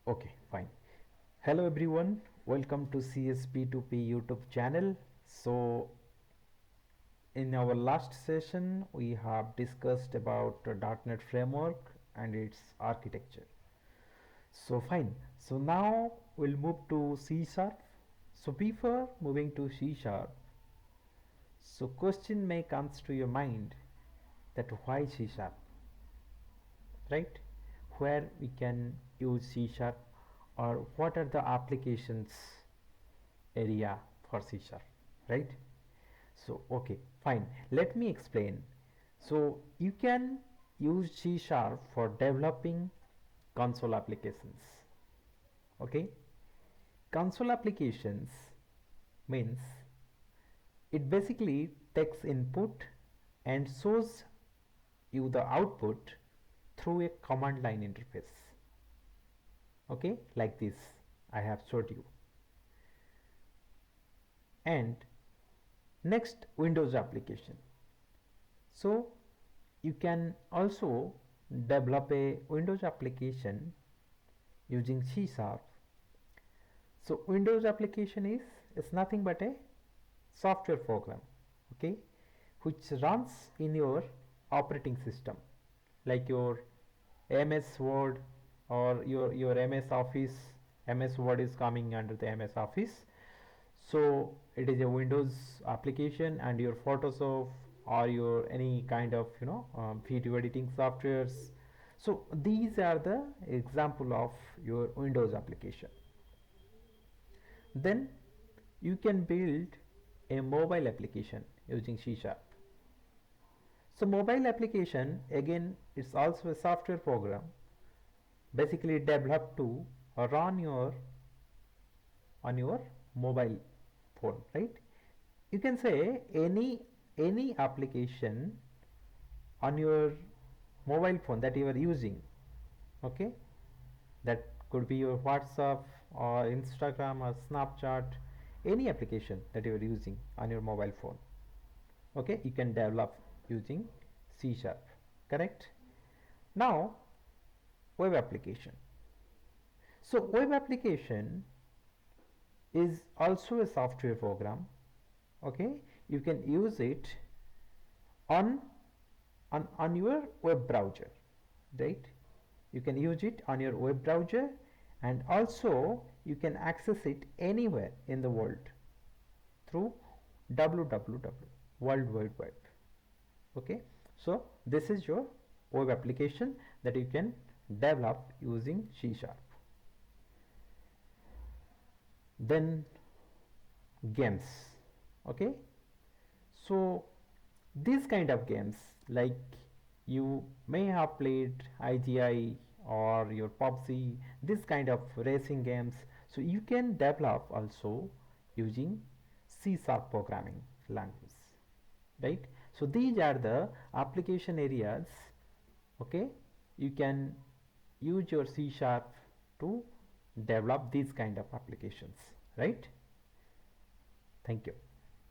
Okay, fine. Hello everyone, welcome to CSP2P YouTube channel. So in our last session we have discussed about .NET framework and its architecture. So fine. So now we'll move to C sharp. So before moving to C sharp, so question may comes to your mind that why C sharp, right? Where we can use C sharp, or what are the applications area for C sharp, right? So okay, fine, let me explain. So you can use C sharp for developing console applications. Okay, console applications means it basically takes input and shows you the output through a command line interface. Okay, like this I have showed you. And next, Windows application. So you can also develop a Windows application using C sharp. So Windows application is nothing but a software program, okay, which runs in your operating system, like your MS Word or your MS Office. MS Word is coming under the MS Office. So it is a Windows application, and your Photoshop or your any kind of video editing softwares. So these are the example of your Windows application. Then you can build a mobile application using C sharp. So mobile application, again, it's also a software program basically developed to run on your mobile phone, right? You can say any application on your mobile phone that you are using, okay, that could be your WhatsApp or Instagram or Snapchat, any application that you are using on your mobile phone, okay, you can develop using C sharp, correct? Now web application. So web application is also a software program, okay, you can use it on on your web browser, right? You can use it on your web browser, and also you can access it anywhere in the world through www, World Wide Web. Okay, so this is your web application that you can develop using C sharp. Then games, okay, so these kind of games, like you may have played IGI or your PUBG, this kind of racing games, so you can develop also using C sharp programming language, right? So these are the application areas, okay, you can use your C sharp to develop these kind of applications, right? Thank you.